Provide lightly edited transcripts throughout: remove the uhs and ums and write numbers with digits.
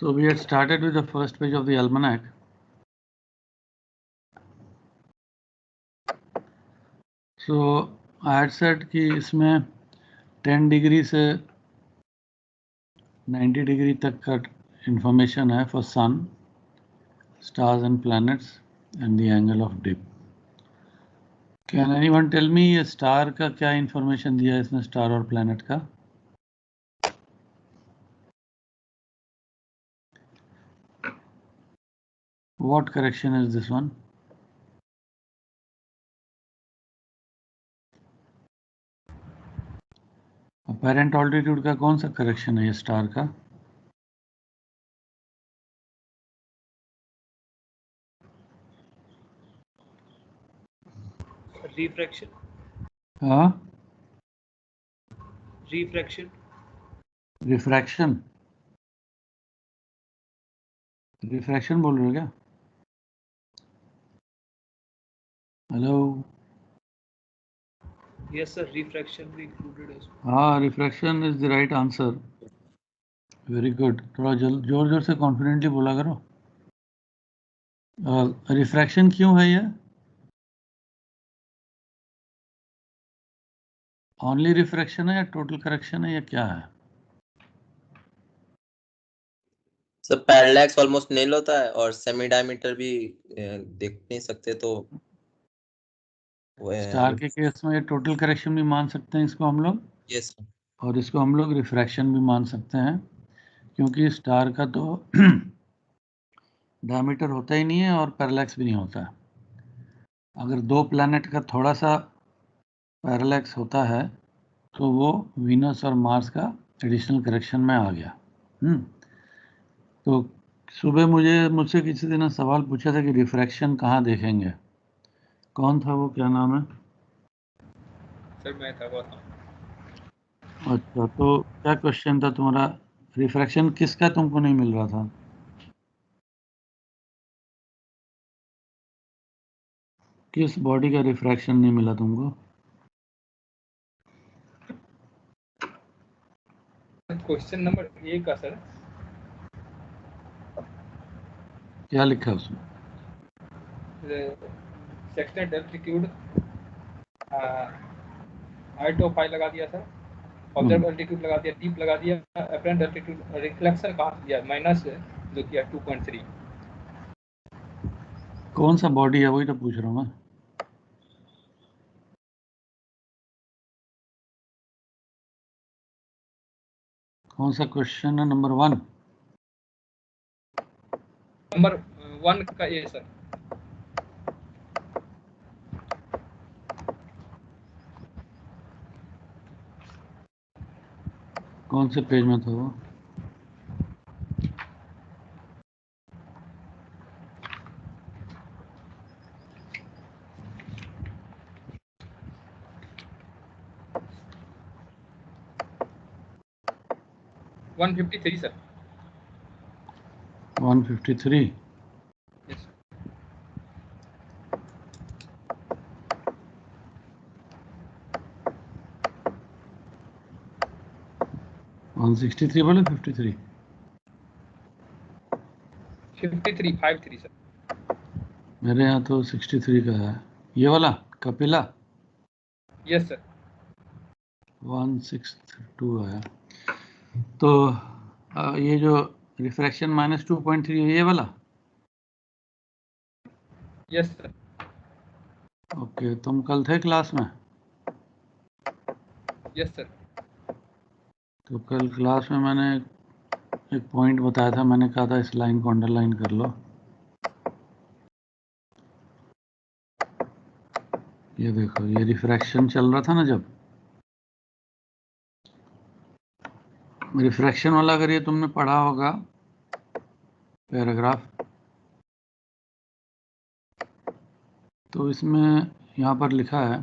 So we had started with the first page of the almanac. So I had said कि इसमें 10 degree से 90 degree तक का information है for sun, stars and planets and the angle of dip. Can anyone tell me ये star का क्या information दिया है इसमें, star और planet का? What correction is this one? Apparent altitude का कौन सा correction है ये star का? Refraction. हाँ? Refraction. Refraction. Refraction बोल रहे हो क्या? Hello. Yes, sir. Refraction we included as well. हाँ, refraction is the right answer. Very good. थोड़ा जोर जोर से कॉन्फिडेंटली बोला करो. रिफ्रैक्शन क्यों है ये? ओनली रिफ्रैक्शन है या टोटल करेक्शन है या क्या है? सर पैरेलैक्स ऑलमोस्ट नील होता है और सेमी डायमीटर भी देख नहीं सकते, तो स्टार के केस में टोटल करेक्शन भी मान सकते हैं इसको हम लोग. यस और इसको हम लोग रिफ्रैक्शन भी मान सकते हैं, क्योंकि स्टार का तो डायमीटर होता ही नहीं है और पैरेलैक्स भी नहीं होता है. अगर दो प्लैनेट का थोड़ा सा पैरेलैक्स होता है तो वो वीनस और मार्स का एडिशनल करेक्शन में आ गया. तो सुबह मुझसे किसी ने सवाल पूछा था कि रिफ्रैक्शन कहाँ देखेंगे. कौन था वो, क्या नाम है? सर मैं था वो था. अच्छा, तो क्या क्वेश्चन था तुम्हारा? रिफ्रैक्शन किसका तुमको नहीं मिल रहा था? किस बॉडी का रिफ्रैक्शन नहीं मिला तुमको? क्वेश्चन नंबर 1 का सर. क्या लिखा है उसमें? सेक्शन एल्टीट्यूड हाइट ऑफ फाई लगा दिया सर. ऑब्जर्व एल्टीट्यूड लगा दिया, डीप लगा दिया, अपरेंट एल्टीट्यूड, रिफ्लेक्शन कहाँ से दिया माइनस जो किया 2.3. कौन सा बॉडी है वही तो पूछ रहा हूँ मैं. कौन सा क्वेश्चन है? नंबर 1. नंबर 1 का ये सर. कौन से पेज में था वो? One 153 sir. 153. यस. 163 बोले 53? 53 सर. मेरे यहाँ तो 63 का है. ये वाला कपिला? Yes sir. 162 है. तो ये जो रिफ्रैक्शन माइनस 2.3 है ये वाला? Yes sir. ओके, तुम कल थे क्लास में? Yes sir. तो कल क्लास में मैंने एक पॉइंट बताया था. मैंने कहा था इस लाइन को अंडरलाइन कर लो. ये देखो, ये रिफ्रैक्शन चल रहा था ना जब. रिफ्रैक्शन वाला अगर ये तुमने पढ़ा होगा पैराग्राफ, तो इसमें यहाँ पर लिखा है,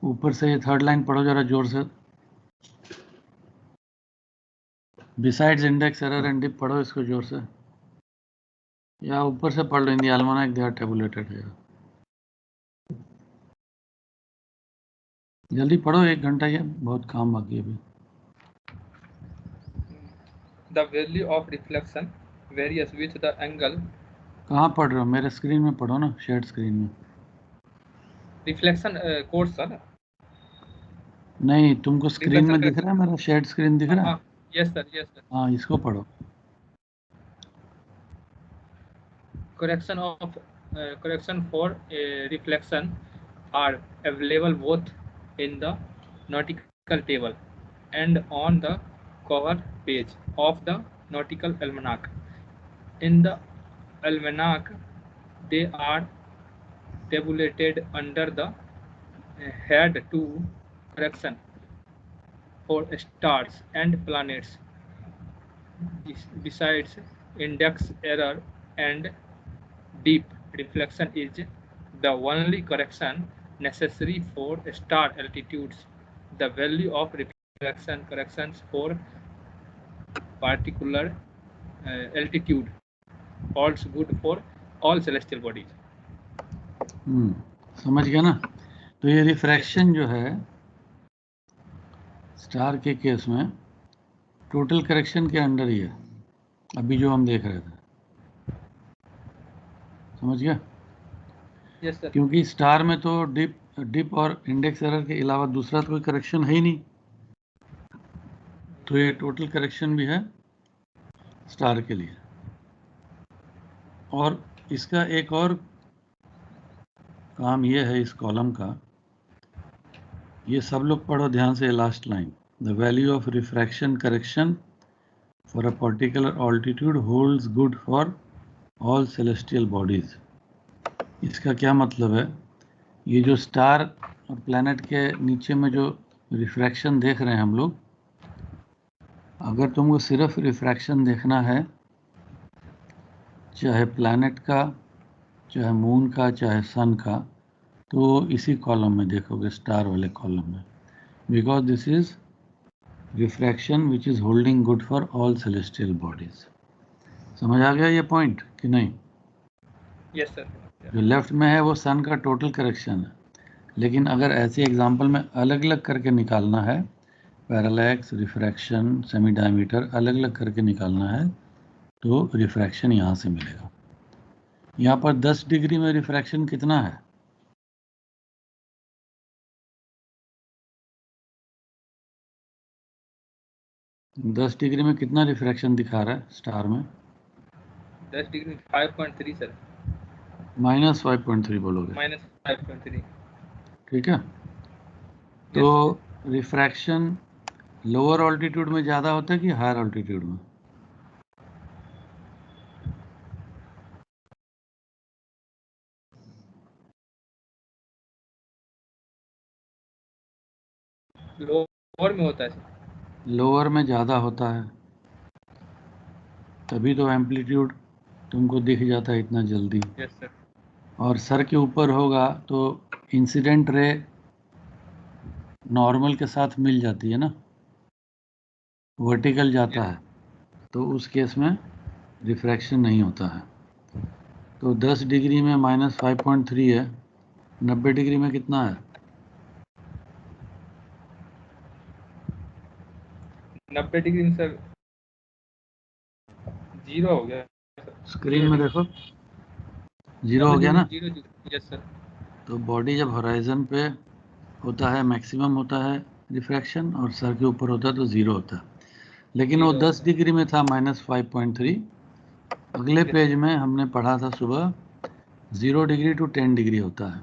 ऊपर से ये थर्ड लाइन पढ़ो जरा जोर से. Besides index error and dip पढ़ो इसको जोर से, या ऊपर से पढ़ लो. In the almanac they are tabulated here. जल्दी पढ़ो, 1 घंटा, ये बहुत काम बाकी है अभी. the value of reflection varies with the angle. कहाँ पढ़ रहे हो? मेरे स्क्रीन में पढ़ो ना, शेयर स्क्रीन में। रिफ्लेक्शन कोर्स सर नहीं, तुमको स्क्रीन में दिख रहा है? मेरा शेयर स्क्रीन दिख रहा है? Yes sir, yes sir. हाँ, इसको पढ़ो। correction for reflection are available both in the nautical table and on the cover page of the nautical almanac. In the almanac, they are tabulated under the head to correction for stars and planets. Besides index error and deep reflection is the only correction necessary for star altitudes. The value of reflection corrections for particular altitude holds good for all celestial bodies. समझ गया ना? तो ये refraction जो है star के case में total correction के अंडर ही है, अभी जो हम देख रहे थे। समझ गया? Yes sir. क्योंकि स्टार में तो डिप और इंडेक्स एरर के अलावा दूसरा तो कोई करेक्शन है ही नहीं, तो ये टोटल करेक्शन भी है स्टार के लिए। और इसका एक और काम ये है इस कॉलम का, ये सब लोग पढ़ो ध्यान से last line. The value of refraction correction for a particular altitude holds good for all celestial bodies. इसका क्या मतलब है? ये जो स्टार और प्लैनेट के नीचे में जो रिफ्रैक्शन देख रहे हैं हम लोग, अगर तुमको सिर्फ रिफ्रैक्शन देखना है, चाहे प्लैनेट का, चाहे मून का, चाहे सन का, तो इसी कॉलम में देखोगे, स्टार वाले कॉलम में, because this is refraction which is holding good for all celestial bodies. समझ आ गया ये पॉइंट कि नहीं? Yes sir. जो लेफ्ट में है वो सन का टोटल करेक्शन है, लेकिन अगर ऐसे एग्जाम्पल में अलग अलग करके निकालना है, पैरालैक्स, रिफ्रैक्शन, सेमी डायमीटर अलग अलग करके निकालना है, तो रिफ्रैक्शन यहाँ से मिलेगा। यहाँ पर 10 डिग्री में रिफ्रैक्शन कितना है? दस डिग्री में कितना रिफ्रैक्शन दिखा रहा है स्टार में? 10 डिग्री 5.3 सर। -5.3 बोलोगे? -5.3। ठीक है। तो रिफ्रैक्शन लोअर ऑल्टीट्यूड में ज़्यादा होता है कि हायर ऑल्टीट्यूड में? लोअर में होता है सर। लोअर में ज़्यादा होता है, तभी तो एम्पलीट्यूड तुमको दिख जाता है इतना जल्दी। Yes sir. और सर के ऊपर होगा तो इंसिडेंट रे नॉर्मल के साथ मिल जाती है ना, वर्टिकल जाता है, तो उस केस में रिफ्रैक्शन नहीं होता है। तो 10 डिग्री में -5.3 है, 90 डिग्री में कितना है? 90 डिग्री में सर 0 हो गया। स्क्रीन में देखो, 0 हो गया ना? 0। Yes sir. तो बॉडी जब होराइजन पे होता है मैक्सिमम होता है रिफ्रैक्शन, और सर के ऊपर होता है तो 0 होता है। लेकिन वो 10 डिग्री में था -5.3। अगले पेज में हमने पढ़ा था सुबह 0 डिग्री टू 10 डिग्री होता है।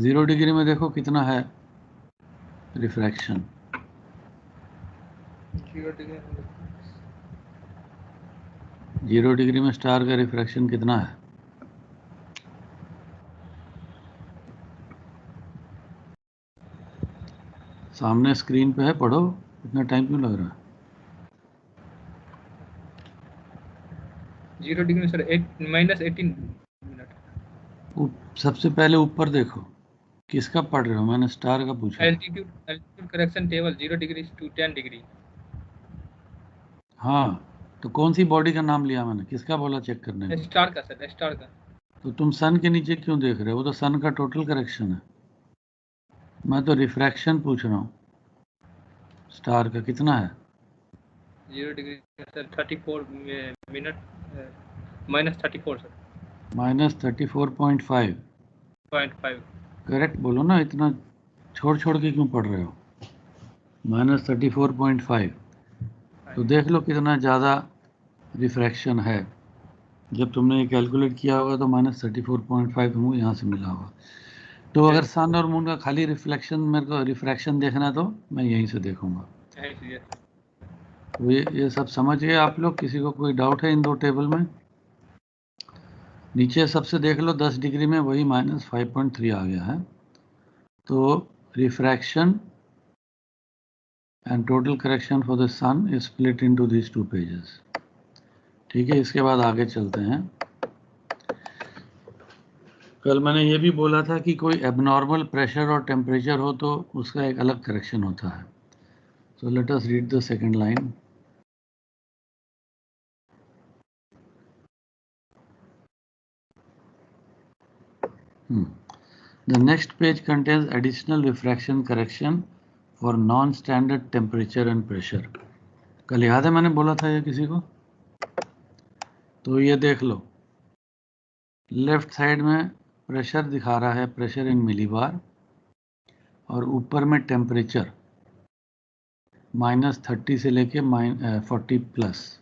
0 डिग्री में देखो कितना है रिफ्रैक्शन? 0 डिग्री में स्टार का रिफ्रैक्शन कितना है? सामने स्क्रीन पे है, पढ़ो। इतना टाइम क्यों लग रहा है? 0 डिग्री में सर -18 मिनट। सबसे पहले ऊपर देखो, किसका पढ़ रहे हो? मैंने स्टार का पूछा। Altitude correction table 0 degree to 10 degree. हाँ, तो कौन सी बॉडी का नाम लिया मैंने? किसका बोला चेक करने को? स्टार का सर, स्टार का। तो तुम सन के नीचे क्यों देख रहे हो? वो तो सन का टोटल करेक्शन है। मैं तो रिफ्रैक्शन पूछ रहा हूँ, स्टार का कितना है? 0 degree sir, 34 minute minus 34 sir. Minus 34.5 0.5 correct बोलो ना, इतना छोड़ छोड़ के क्यों पढ़ रहे हो? माइनस 34.5 तो देख लो कितना ज़्यादा रिफ्रैक्शन है। जब तुमने ये कैलकुलेट किया होगा तो माइनस 34.5 तुमको यहाँ से मिला होगा। तो अगर सन और मून का खाली रिफ्लेक्शन मेरे को रिफ्रैक्शन देखना है तो मैं यहीं से देखूंगा। तो ये सब समझ गए आप लोग? किसी को कोई डाउट है इन दो टेबल में? नीचे सबसे देख लो 10 डिग्री में वही माइनस 5.3 आ गया है। तो refraction and total correction for the sun is split into this two pages. ठीक है, इसके बाद आगे चलते हैं। कल मैंने ये भी बोला था कि कोई एबनॉर्मल प्रेशर और टेम्परेचर हो तो उसका एक अलग करेक्शन होता है। So let us read the second line. The next page contains additional refraction correction for non-standard temperature and pressure. कल याद है मैंने बोला था ये किसी को? तो ये देख लो, लेफ्ट साइड में प्रेशर दिखा रहा है, प्रेशर इन मिलीबार, और ऊपर में टेम्परेचर -30 से लेके 40 प्लस,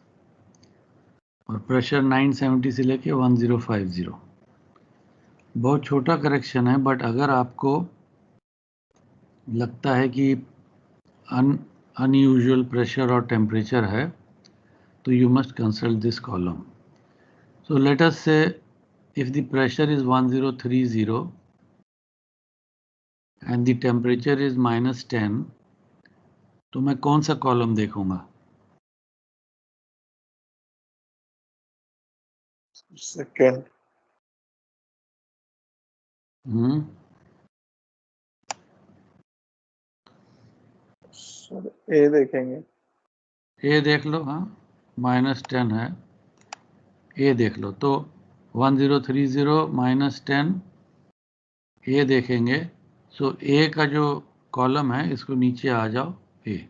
और प्रेशर 970 से लेके 1050। बहुत छोटा करेक्शन है, बट अगर आपको लगता है कि अनयूजुअल प्रेशर और टेम्परेचर है तो you must consult this column. So let us say if the pressure is 1030 and the temperature is -10, तो मैं कौन सा कॉलम देखूंगा? सेकेंड। सर ए देखेंगे। ए देख लो, हाँ -10 है, ए देख लो। तो 1030 -10 ए देखेंगे। सो ए का जो कॉलम है इसको नीचे आ जाओ, ए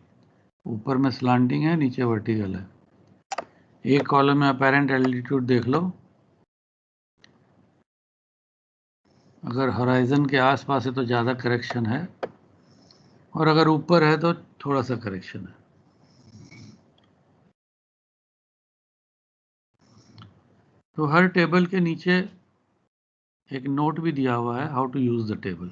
ऊपर में स्लांटिंग है, नीचे वर्टिकल है। ए कॉलम में अपेरेंट एल्टीट्यूड देख लो, अगर होराइजन के आसपास है तो ज़्यादा करेक्शन है, और अगर ऊपर है तो थोड़ा सा करेक्शन है। तो हर टेबल के नीचे एक नोट भी दिया हुआ है, how to use the table.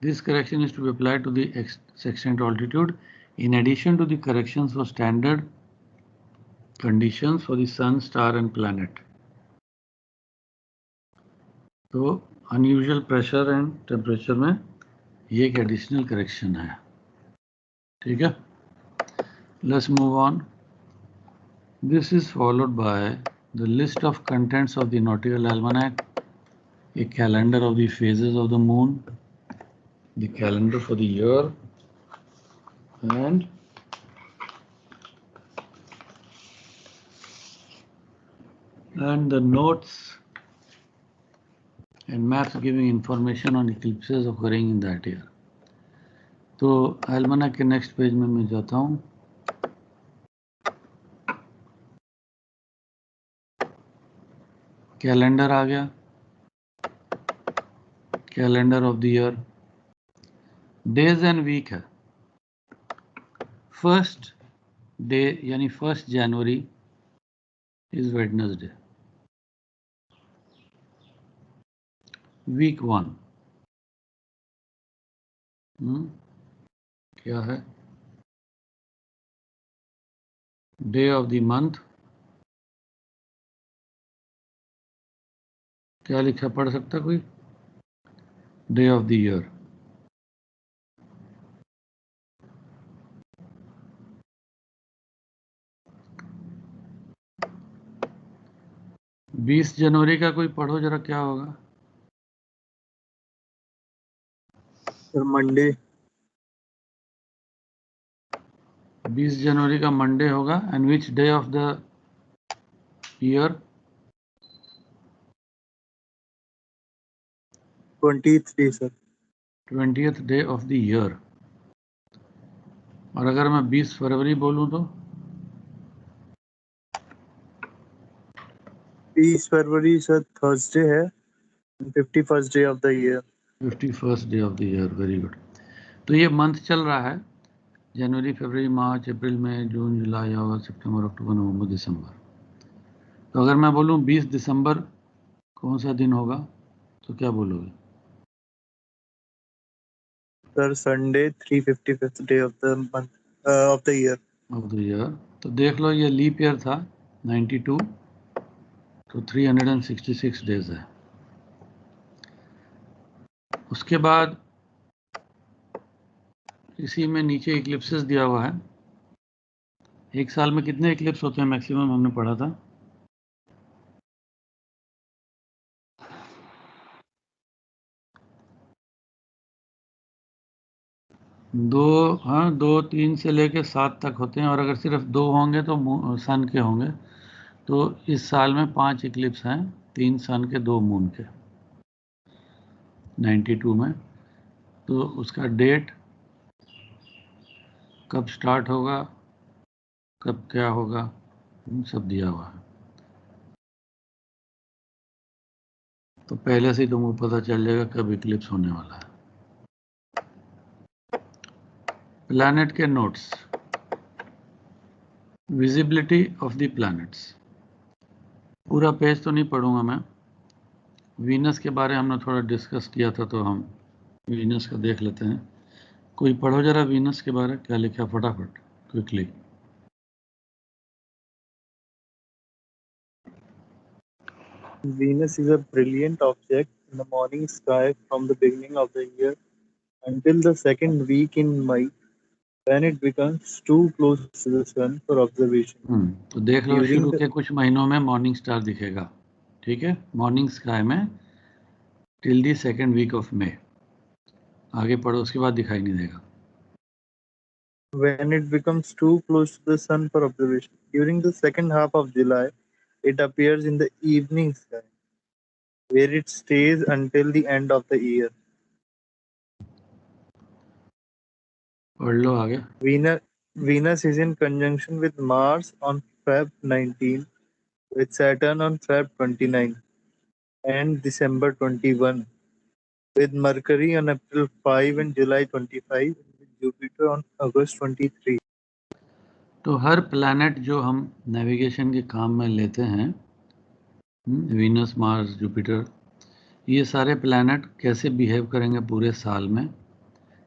This correction is to be applied to the extent altitude in addition to the corrections for standard conditions for the sun, star and planet. तो unusual pressure and temperature में ये एक additional correction है। ठीक है, let's move on. This is followed by the list of contents of the nautical almanac, a calendar of the phases of the moon, the calendar for the year, and the notes and maps giving information on eclipses occurring in that year. तो almanac के next page में मैं जाता हूँ। Calendar आ गया, calendar of the year, days and week है। First day यानी 1 जनवरी इज वेडनेसडे, वीक 1 क्या है? डे ऑफ द मंथ, क्या लिखा पढ़ सकता कोई? Day of the year. बीस जनवरी का कोई पढ़ो जरा, क्या होगा? मंडे। 20 जनवरी का मंडे होगा। And which day of the year? 23 sir. 20th day of the year. और अगर मैं 20 फरवरी बोलूं तो 20 फरवरी सर थर्सडे है, 51st day of the year. 51st day of the year, very good. तो ये मंथ चल रहा है, जनवरी, फरवरी, मार्च, अप्रैल, मई, जून, जुलाई, अगस्त, सितंबर, अक्टूबर, नवंबर, दिसंबर। तो अगर मैं बोलूं 20 दिसंबर कौन सा दिन होगा तो क्या बोलोगे? Sir Sunday, 355th day of the month of the year. Of the year. तो देख लो ये लीप ईयर था 92, तो 366 डेज है। उसके बाद इसी में नीचे इक्लिप्सेस दिया हुआ है। एक साल में कितने इक्लिप्स होते हैं मैक्सिमम, हमने पढ़ा था? दो, हाँ 2, 3 से लेके 7 तक होते हैं, और अगर सिर्फ 2 होंगे तो सन के होंगे। तो इस साल में 5 इक्लिप्स हैं, 3 सन के 2 मून के 92 में। तो उसका डेट, कब स्टार्ट होगा, कब क्या होगा, सब दिया हुआ है। तो पहले से ही तुमको पता चल जाएगा कब इक्लिप्स होने वाला है। प्लैनेट के notes, visibility of the planets. पूरा पेज तो नहीं पढ़ूंगा मैं। वीनस के बारे हमने थोड़ा डिस्कस किया था, तो हम वीनस का देख लेते हैं। कोई पढ़ो जरा वीनस के बारे, क्या लिखा फटाफट, quickly. Venus is a brilliant object in the morning sky from the beginning of the year until the second week in May, when it becomes too close to the sun for observation. तो देख लो During शुरू the के कुछ महीनों में morning star दिखेगा, ठीक है, मॉर्निंग स्काई में till the second week of May. आगे पढ़ो, उसके बाद दिखाई नहीं देगा। when it becomes too close to the sun for observation. During the second half of July, it appears in the evening sky, where it stays until the end of the year. पढ़ लो आगे। Venus is in conjunction with Mars on Feb 19, with Saturn on Feb 29 and December 21, with Mercury on April 5 and July 25, and with Jupiter on August 23. तो हर planet जो हम navigation के काम में लेते हैं, वीनस, मार्स, जुपिटर, ये सारे प्लैनेट कैसे बिहेव करेंगे पूरे साल में,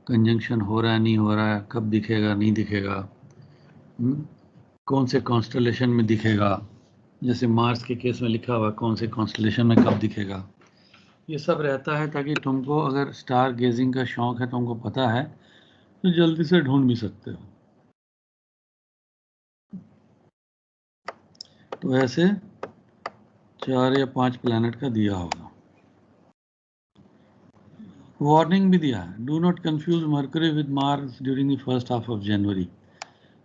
कंजंक्शन हो रहा है नहीं हो रहा है, कब दिखेगा नहीं दिखेगा, कौन से कॉन्स्टलेशन में दिखेगा, जैसे मार्स के केस में लिखा हुआ कौन से कॉन्स्टलेशन में कब दिखेगा, ये सब रहता है ताकि तुमको अगर स्टार गेजिंग का शौक है, तुमको पता है, तो जल्दी से ढूंढ भी सकते हो। तो ऐसे 4 या 5 प्लैनेट का दिया होगा। वार्निंग भी दिया है, do not confuse mercury with Mars during the first half of January.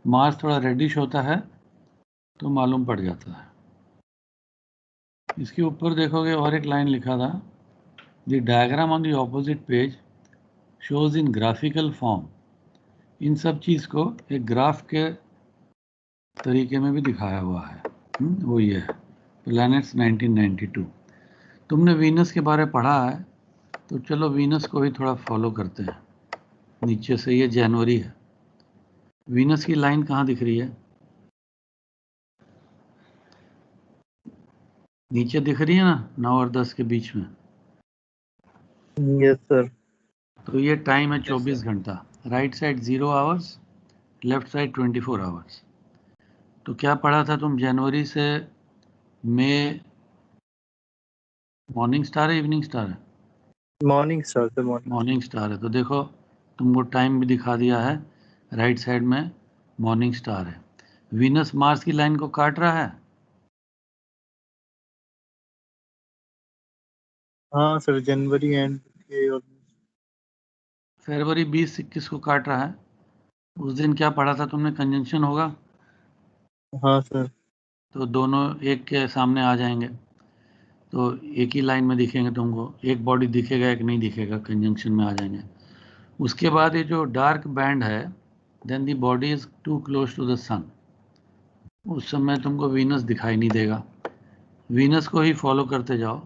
Mars थोड़ा रेडिश होता है तो मालूम पड़ जाता है। इसके ऊपर देखोगे और एक लाइन लिखा था, the diagram on the opposite page shows in graphical form. इन सब चीज़ को एक ग्राफ के तरीके में भी दिखाया हुआ है। वो ये है प्लैनेट्स 1992। तुमने वीनस के बारे में पढ़ा है, तो चलो वीनस को भी थोड़ा फॉलो करते हैं। नीचे से ये जनवरी है, वीनस की लाइन कहाँ दिख रही है? नीचे दिख रही है ना, 9 और 10 के बीच में। Yes, sir. तो ये टाइम है Yes, 24 sir. घंटा। Right side 0 hours, left side 24 hours. तो क्या पढ़ा था तुम, जनवरी से मई मॉर्निंग स्टार है इवनिंग स्टार है? Morning star, sir. Morning. Morning star है। तो देखो तुमको टाइम भी दिखा दिया है, राइट साइड में मॉर्निंग स्टार है। वीनस मार्स की लाइन को काट रहा है। हाँ सर, जनवरी एंड के और फरवरी 20-21 को काट रहा है। उस दिन क्या पढ़ा था तुमने, कंजंक्शन होगा, हाँ सर। तो दोनों एक के सामने आ जाएंगे, तो एक ही लाइन में दिखेंगे तुमको, एक बॉडी दिखेगा एक नहीं दिखेगा, कंजंक्शन में आ जाएंगे। उसके बाद ये जो डार्क बैंड है then the body is too close to the sun. उस समय तुमको वीनस दिखाई नहीं देगा. वीनस को ही फॉलो करते जाओ.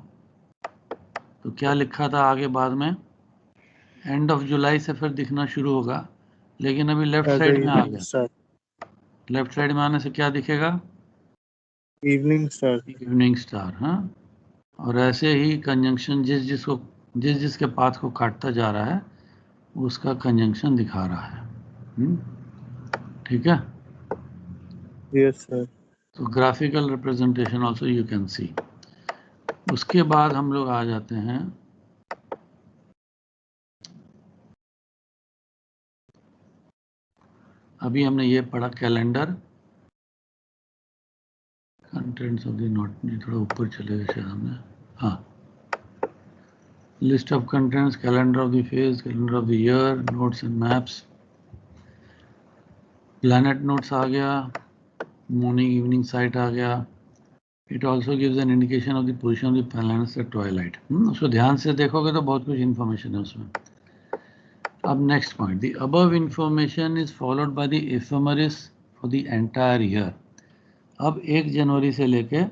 तो क्या लिखा था आगे बाद में, एंड ऑफ जुलाई से फिर दिखना शुरू होगा, लेकिन अभी लेफ्ट साइड में आ गया. लेफ्ट साइड में आने से क्या दिखेगा, इवनिंग स्टार. Evening star. हाँ, और ऐसे ही कंजंक्शन जिस जिसके पाथ को काटता जा रहा है उसका कंजंक्शन दिखा रहा है. ठीक है. Yes sir. तो graphical representation also you can see. उसके बाद हम लोग आ जाते हैं अभी हमने ये पढ़ा calendar, contents of the note. थोड़ा ऊपर चले गए शायद हमने. हाँ, list of contents, calendar of the phase, calendar of the year, notes and maps, planet notes आ गया, मॉर्निंग इवनिंग साइट आ गया. It also gives an indication of the position of the planets at twilight. उसको ध्यान से देखोगे तो बहुत कुछ इंफॉर्मेशन है उसमें. अब next point, the above information is followed by the ephemeris for the entire year. अब 1 जनवरी से लेके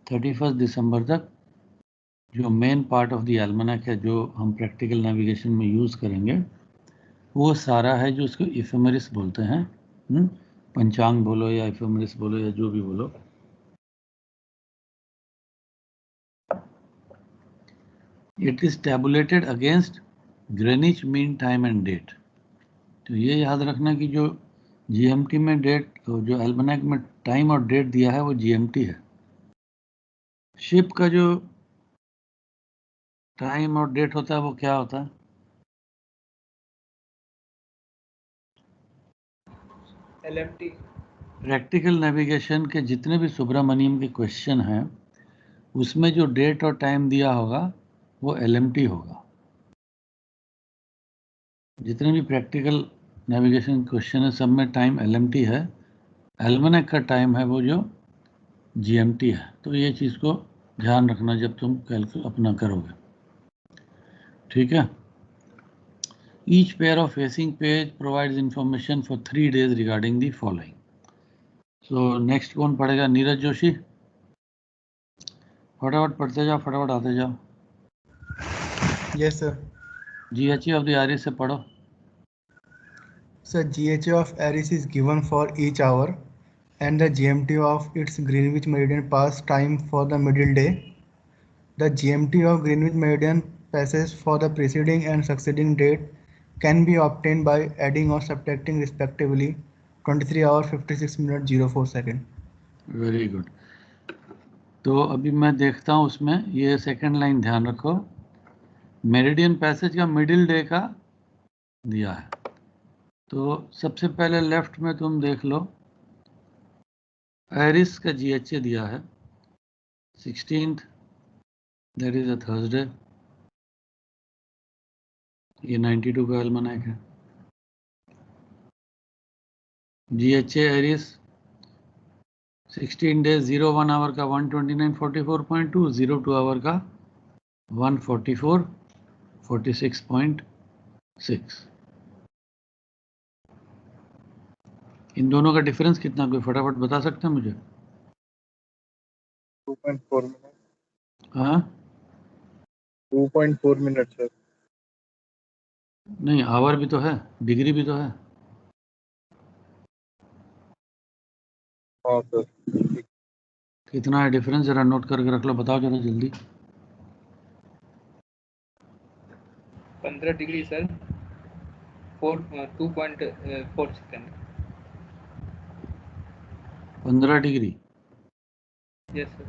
31 दिसंबर तक जो main part of the almanac है, जो हम प्रैक्टिकल नेविगेशन में यूज़ करेंगे, वो सारा है जो उसको एफेमेरिस बोलते हैं. पंचांग बोलो या एफेमेरिस बोलो या जो भी बोलो. It is tabulated against Greenwich mean time and date. तो ये याद रखना कि जो जीएमटी में डेट, जो एल्मनैक में टाइम और डेट दिया है वो जीएमटी है. शिप का जो टाइम और डेट होता है वो क्या होता है, LMT. प्रैक्टिकल नेविगेशन के जितने भी सुब्रमण्यम के क्वेश्चन हैं उसमें जो डेट और टाइम दिया होगा वो LMT होगा. जितने भी प्रैक्टिकल नेविगेशन क्वेश्चन है सब में टाइम LMT है. एल्मनैक का टाइम है वो जो GMT है. तो ये चीज़ को ध्यान रखना जब तुम अपना करोगे. ठीक है. Each pair of facing page provides information for 3 days regarding the following. So next कौन पढ़ेगा, नीरज जोशी. फटाफट पढ़ते जाओ, फटाफट आते जाओ. Yes sir. GHE of the आरिस से पढ़ो. Sir, GHA of Aries is given for each hour and the GMT of its Greenwich Meridian pass time for the middle day. The GMT of Greenwich Meridian passes for the preceding and succeeding date can be obtained by adding or subtracting respectively 23 hours 56 minutes 04 second. Very good. तो अभी मैं देखता हूँ उसमें ये second line ध्यान रखो, meridian passage का मिडिल डे का दिया है. तो सबसे पहले लेफ्ट में तुम देख लो, एरिस का GHA दिया है 16th, that is a Thursday. ये 92 का एल्मनैक है. GHA एरिस 16 days 01 आवर का 129.44.2, 02 आवर का 144.46.6. इन दोनों का डिफरेंस कितना, कोई फटाफट बता सकते हैं मुझे? 2.4 मिनट. हाँ, 2.4 मिनट सर. नहीं, आवर भी तो है, डिग्री भी तो है. हाँ सर. कितना है डिफरेंस, जरा नोट करके रख लो, बताओ जरा जल्दी. 15 degree sir. 2.4 second. 15 degree. Yes sir.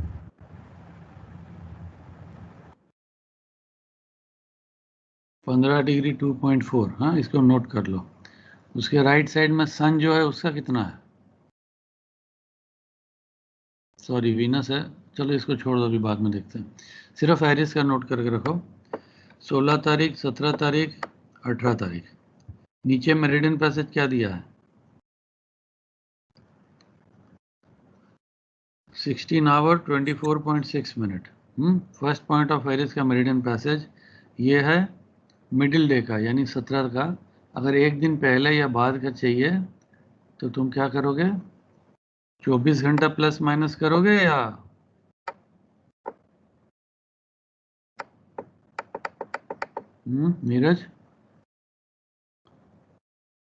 पंद्रह डिग्री 2.4. हाँ, इसको नोट कर लो. उसके राइट साइड में सन जो है उसका कितना है, सॉरी वीनस है. चलो इसको छोड़ दो, अभी बाद में देखते हैं. सिर्फ एरिस का नोट करके रखो. 16 तारीख, 17 तारीख, 18 तारीख. नीचे मेरिडियन पैसेज क्या दिया है, 16 hour 24.6 minute. First point of Aries का मेरिडियन पैसेज ये है मिडिल डे का, यानी 17 का. अगर एक दिन पहले या बाद का चाहिए तो तुम क्या करोगे, 24 घंटा प्लस माइनस करोगे या नीरज?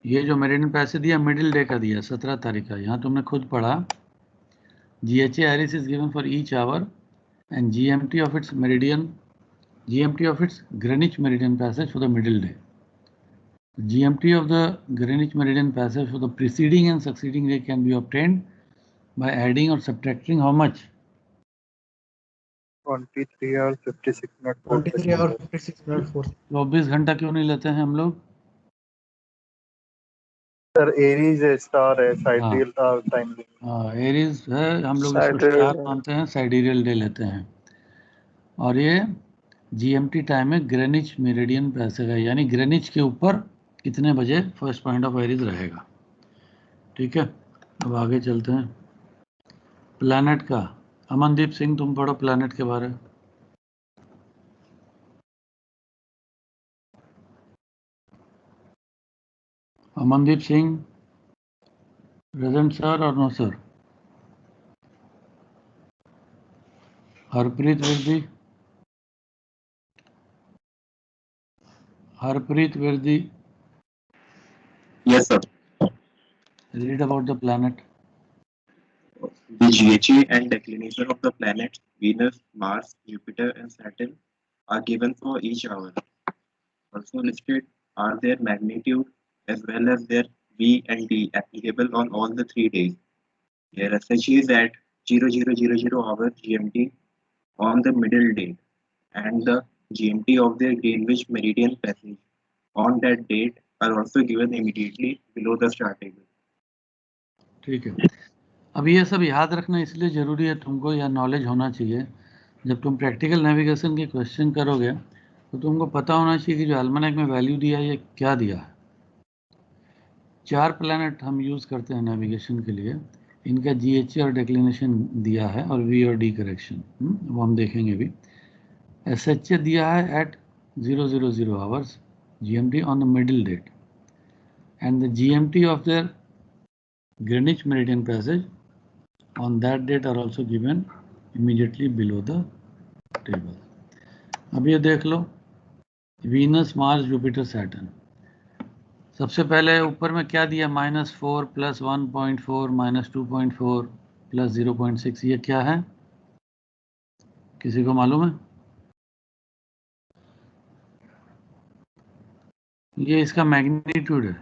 ये जो मेरिडियन पैसे दिया मिडिल डे का दिया 17 तारीख का, यहाँ तुमने खुद पढ़ा GHA Aries is given for each hour and GMT of its meridian, GMT of its Greenwich meridian passage for the middle day. GMT of the Greenwich meridian passage for the preceding and succeeding day can be obtained by adding or subtracting how much? 23 hours 56 minutes. 23 hours 56 minutes 4. 24 घंटा क्यों नहीं लेते हैं हम लोग? Sir Aries star है, साइडियल time. Aries है, हम लोग इसको Sidereal स्टार day। मानते हैं, साइडियल डे लेते हैं। और ये GMT टाइम है ग्रेनिच मेरिडियन पैसेज है, यानी ग्रेनिच के ऊपर कितने बजे फर्स्ट पॉइंट ऑफ एरीज रहेगा। ठीक है, अब आगे चलते हैं। प्लैनेट का अमनदीप सिंह तुम पढ़ो प्लैनेट के बारे में। अमनदीप सिंह प्रेजेंट सर और नो सर? हरप्रीत वर्दी, हरप्रीत वर्दी, Yes, sir. read about the planet. The GHA and declination of the planets Venus, Mars, Jupiter, and Saturn are given for each hour. Also listed are their magnitude as well as their V and D applicable on all the 3 days. Their SH is at 0000 hour GMT on the middle date and the GMT of their Greenwich meridian passage on that date are also given immediately below the star table. ठीक है, अब ये सब याद रखना इसलिए ज़रूरी है तुमको, या नॉलेज होना चाहिए। जब तुम प्रैक्टिकल नेविगेशन के क्वेश्चन करोगे तो तुमको पता होना चाहिए कि जो अल्मनाक में वैल्यू दिया है ये क्या दिया है। 4 प्लैनेट हम यूज़ करते हैं नेविगेशन के लिए, इनका GHA और डिक्लिनेशन दिया है और V और D करेक्शन वो हम देखेंगे भी। SHA दिया है at 000 hours GMT on the middle date and the GMT of there Greenwich meridian passage on that date are also given immediately below the table. अब ये देख लो वीनस, मार्स, जुपिटर, सैटर्न। सबसे पहले ऊपर में क्या दिया, -4 + 1.4 -2.4 + 0.6, ये क्या है किसी को मालूम है? ये इसका मैग्नीट्यूड है,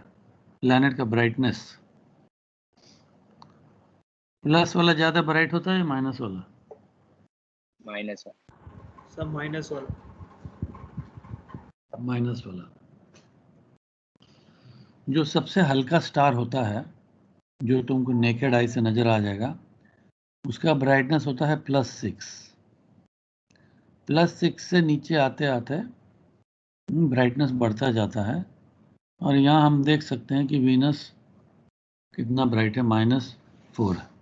प्लैनेट का ब्राइटनेस। प्लस वाला ज़्यादा ब्राइट होता है या माइनस वाला? माइनस सब माइनस वाला। माइनस वाला। जो सबसे हल्का स्टार होता है जो तुमको नेकेड आई से नज़र आ जाएगा उसका ब्राइटनेस होता है +6। +6 से नीचे आते आते ब्राइटनेस बढ़ता जाता है और यहाँ हम देख सकते हैं कि वीनस कितना ब्राइट है, -4 है।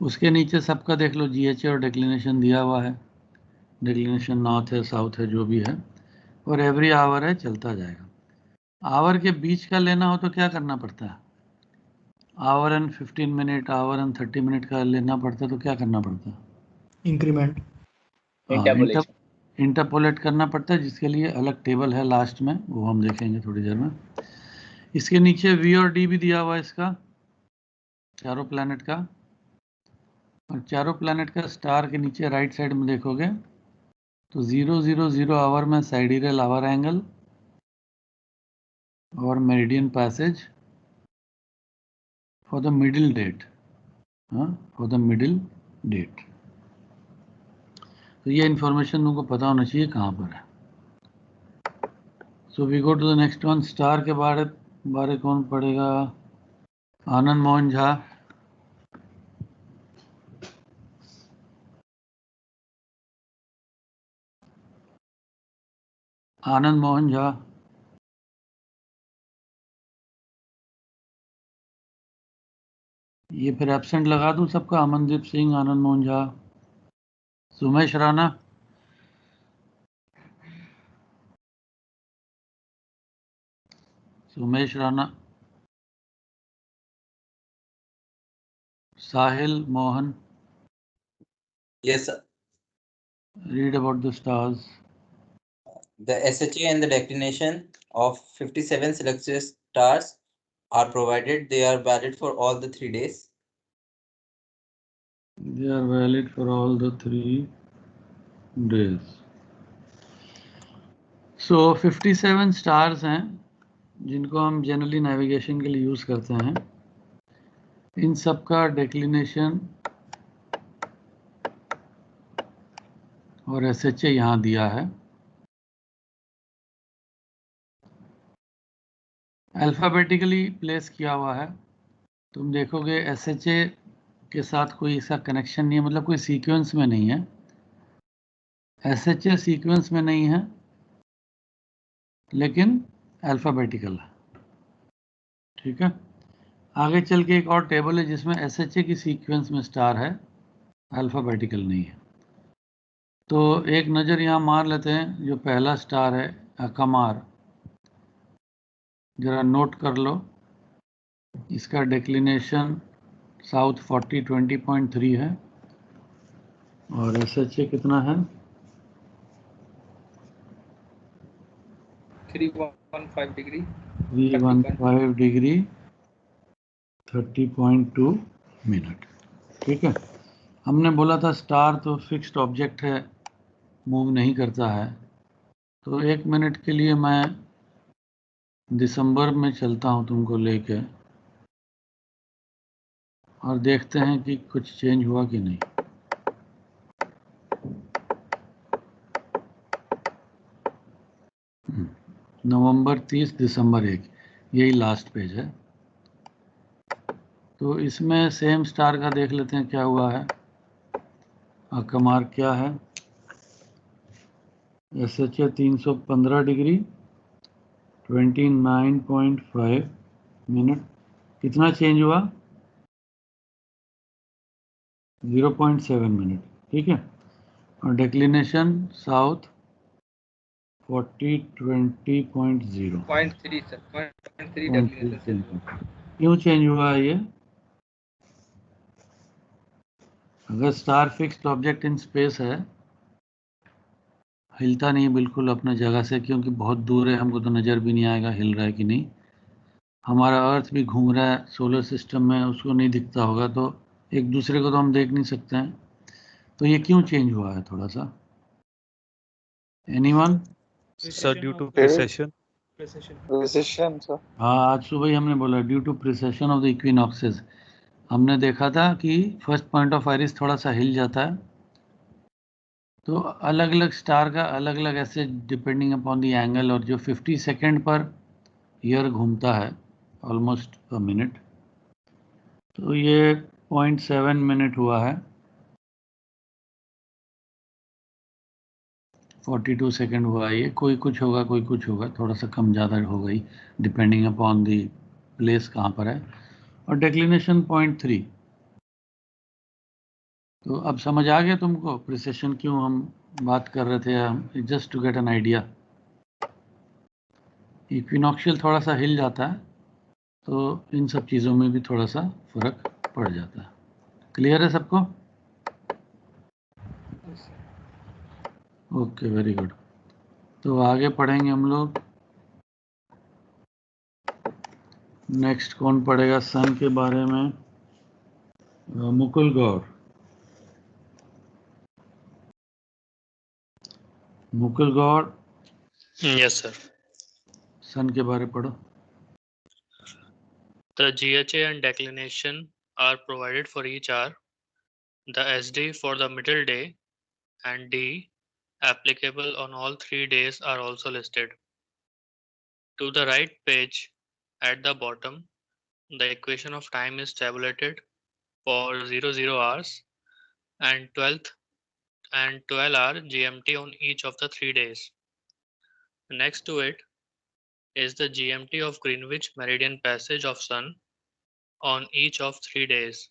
उसके नीचे सबका देख लो GHA और डिक्लिनेशन दिया हुआ है, डिक्लिनेशन नॉर्थ है, साउथ है, जो भी है, और एवरी आवर है, चलता जाएगा। आवर के बीच का लेना हो तो क्या करना पड़ता है, our and 15 minute, our and 30 minute का लेना पड़ता है तो क्या करना पड़ता है? Increment, interpolation. इंटरपोलेट करना पड़ता है, जिसके लिए अलग टेबल है लास्ट में, वो हम देखेंगे थोड़ी देर में। इसके नीचे V और D भी दिया हुआ है इसका, चारों प्लैनेट का, और चारों प्लैनेट का स्टार के नीचे राइट साइड में देखोगे तो 000 आवर में साइडियल आवर एंगल और meridian passage for the middle date, for the middle date. तो ये इन्फॉर्मेशन तुमको पता होना चाहिए कहाँ पर है। So we go to the next one. Star के बारे कौन पढ़ेगा? आनंद मोहन झा। आनंद मोहन झा, ये फिर एब्सेंट लगा दूं सबका, Amandeep Singh, Anand Mohan Jha, Sumesh Rana, Sumesh Rana, Sahil, Mohan, Yes, sir. read about the stars. The SHA and the declination of 57 selected stars are provided. They are valid for all the 3 days. They are valid for all the 3 days. So 57 stars हैं जिनको हम generally navigation के लिए use करते हैं. इन सब का declination और SHA यहाँ दिया है. अल्फाबेटिकली प्लेस किया हुआ है. तुम देखोगे SHA के साथ कोई ऐसा कनेक्शन नहीं है, मतलब कोई सीक्वेंस में नहीं है. SHA सीक्वेंस में नहीं है लेकिन अल्फाबेटिकल है. ठीक है. आगे चल के एक और टेबल है जिसमें SHA की सीक्वेंस में स्टार है, अल्फाबेटिकल नहीं है. तो एक नज़र यहाँ मार लेते हैं. जो पहला स्टार है अकमार, जरा नोट कर लो. इसका डेक्लिनेशन साउथ 40-20.3 है और SHA कितना है? 315 डिग्री 315 डिग्री 30.2 मिनट. ठीक है. हमने बोला था स्टार तो फिक्स्ड ऑब्जेक्ट है, मूव नहीं करता है. तो 1 मिनट के लिए मैं दिसंबर में चलता हूं तुमको लेके और देखते हैं कि कुछ चेंज हुआ कि नहीं. नवंबर 30, दिसंबर 1, यही लास्ट पेज है. तो इसमें सेम स्टार का देख लेते हैं क्या हुआ है. अकमार क्या है? SHA 315 degree 29.5 minute. कितना चेंज हुआ? 0.7 मिनट. ठीक है. और डेक्लिनेशन साउथ 40-20.0. 0.3 सर 0.3 डेक्लिनेशन से क्यों चेंज हुआ है ये? अगर star fixed object in space है, हिलता नहीं बिल्कुल अपने जगह से, क्योंकि बहुत दूर है, हमको तो नज़र भी नहीं आएगा हिल रहा है कि नहीं. हमारा अर्थ भी घूम रहा है सोलर सिस्टम में, उसको नहीं दिखता होगा, तो एक दूसरे को तो हम देख नहीं सकते हैं. तो ये क्यों चेंज हुआ है थोड़ा सा? Anyone? Sir, due to precession. Precision, sir. हाँ, आज सुबह ही हमने बोला due to precession of the equinoxes. हमने देखा था कि फर्स्ट पॉइंट ऑफ आइरिस थोड़ा सा हिल जाता है. तो अलग अलग स्टार का अलग अलग ऐसे डिपेंडिंग अपॉन द एंगल, और जो 50 सेकेंड पर ईयर घूमता है ऑलमोस्ट अ मिनट, तो ये 0.7 मिनट हुआ है. 42 सेकेंड हुआ. ये कोई कुछ होगा कोई कुछ होगा, थोड़ा सा कम ज़्यादा हो गई डिपेंडिंग अपॉन दी प्लेस कहाँ पर है. और डेक्लिनेशन 0.3. तो अब समझ आ गया तुमको प्रिसेशन क्यों हम बात कर रहे थे? Just to get an idea. Equinoctial थोड़ा सा हिल जाता है तो इन सब चीज़ों में भी थोड़ा सा फर्क पड़ जाता है. क्लियर है सबको? Okay, very good. तो आगे पढ़ेंगे हम लोग. नेक्स्ट कौन पढ़ेगा सन के बारे में? मुकुल गौर. मुकुल गौर, Yes, sir. सन के बारे पढ़ो. The GHA and declination are provided for each hour. The SD for the middle day and D applicable on all 3 days are also listed. To the right page at the bottom, the equation of time is tabulated for 00 hours and 12th and 12-hour GMT on each of the 3 days. Next to it is the GMT of Greenwich Meridian Passage of Sun on each of 3 days.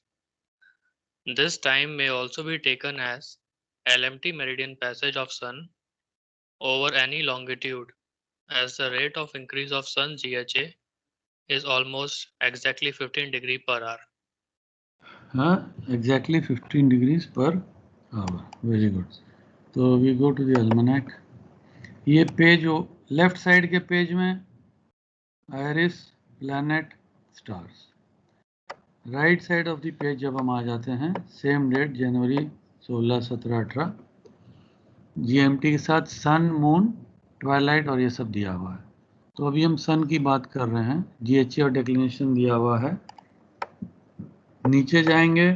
This time may also be taken as LMT meridian passage of Sun over any longitude, as the rate of increase of Sun GHA is almost exactly 15 degree per hour. हाँ, exactly 15 degrees per hour. Very good. So we go to the almanac. ये page left side के page में iris, planet, stars. Right side of the page जब हम आ जाते हैं, same date जनवरी 16, 17, 18, GMT के साथ सन, मून, ट्वाइलाइट और ये सब दिया हुआ है. तो अभी हम सन की बात कर रहे हैं. जीएचए और डेक्लिनेशन दिया हुआ है. नीचे जाएंगे,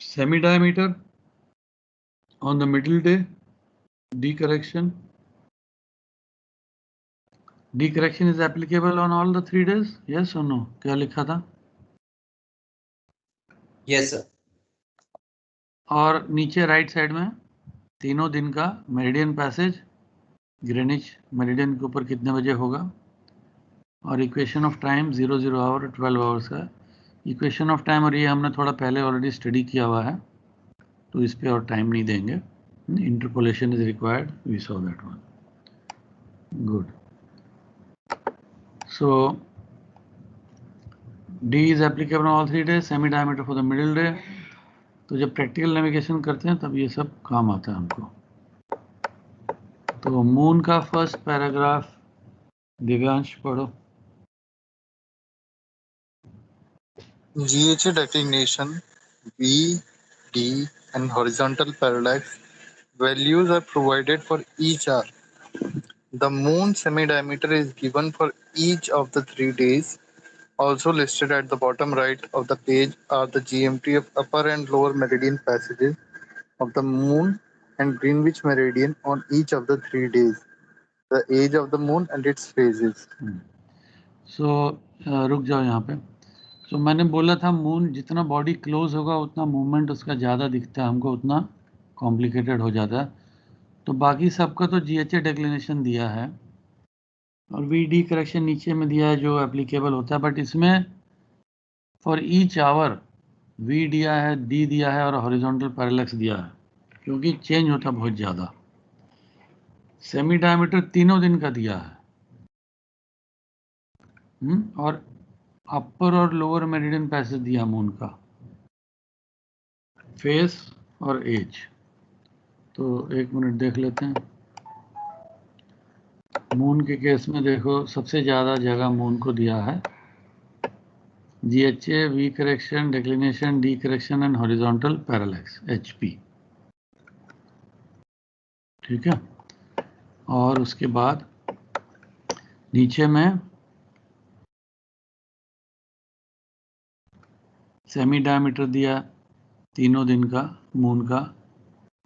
semi diameter on the middle day, D correction. D correction is applicable on all the 3 days, yes और नो? क्या लिखा था? Yes sir. और नीचे राइट साइड में तीनों दिन का मेरिडियन पैसेज, ग्रीनिच मेरिडियन के ऊपर कितने बजे होगा, और equation of time 00 hour 12 hours का. इक्वेशन ऑफ टाइम और ये हमने थोड़ा पहले ऑलरेडी स्टडी किया हुआ है, तो इस पे और टाइम नहीं देंगे. Interpolation is required, we saw that one. Good. So D is applicable on all 3 days, semi diameter for the middle day. तो जब प्रैक्टिकल नेविगेशन करते हैं तब ये सब काम आता है हमको. तो मून का फर्स्ट पैराग्राफ दिव्यांश पढ़ो. GHA declination, V, D, and horizontal parallax values are provided for each hour. The moon semi-diameter is given for each of the 3 days. Also listed at the bottom right of the page are the GMT of upper and lower meridian passages of the moon and Greenwich meridian on each of the 3 days, the age of the moon and its phases. So रुक जाओ यहाँ पे. तो मैंने बोला था moon जितना body close होगा उतना मूवमेंट उसका ज़्यादा दिखता है हमको, उतना कॉम्प्लिकेटेड हो जाता है. तो बाकी सबका तो जीएचए डेक्लिनेशन दिया है और वी डी करेक्शन नीचे में दिया है जो एप्लीकेबल होता है. बट इसमें फॉर ईच आवर वी दिया है, डी दिया है और हॉरिजॉन्टल पैरेलैक्स दिया है, क्योंकि चेंज होता बहुत ज़्यादा. सेमी डायमीटर तीनों दिन का दिया है. और अपर और लोअर मेरिडियन पैसेज दिया मून का, फेस और एज. तो एक मिनट देख लेते हैं. मून के केस में देखो सबसे ज़्यादा जगह मून को दिया है. GHA, V correction, declination, D correction and horizontal parallax, HP. ठीक है. और उसके बाद नीचे में सेमी डायमीटर दिया तीनों दिन का मून का,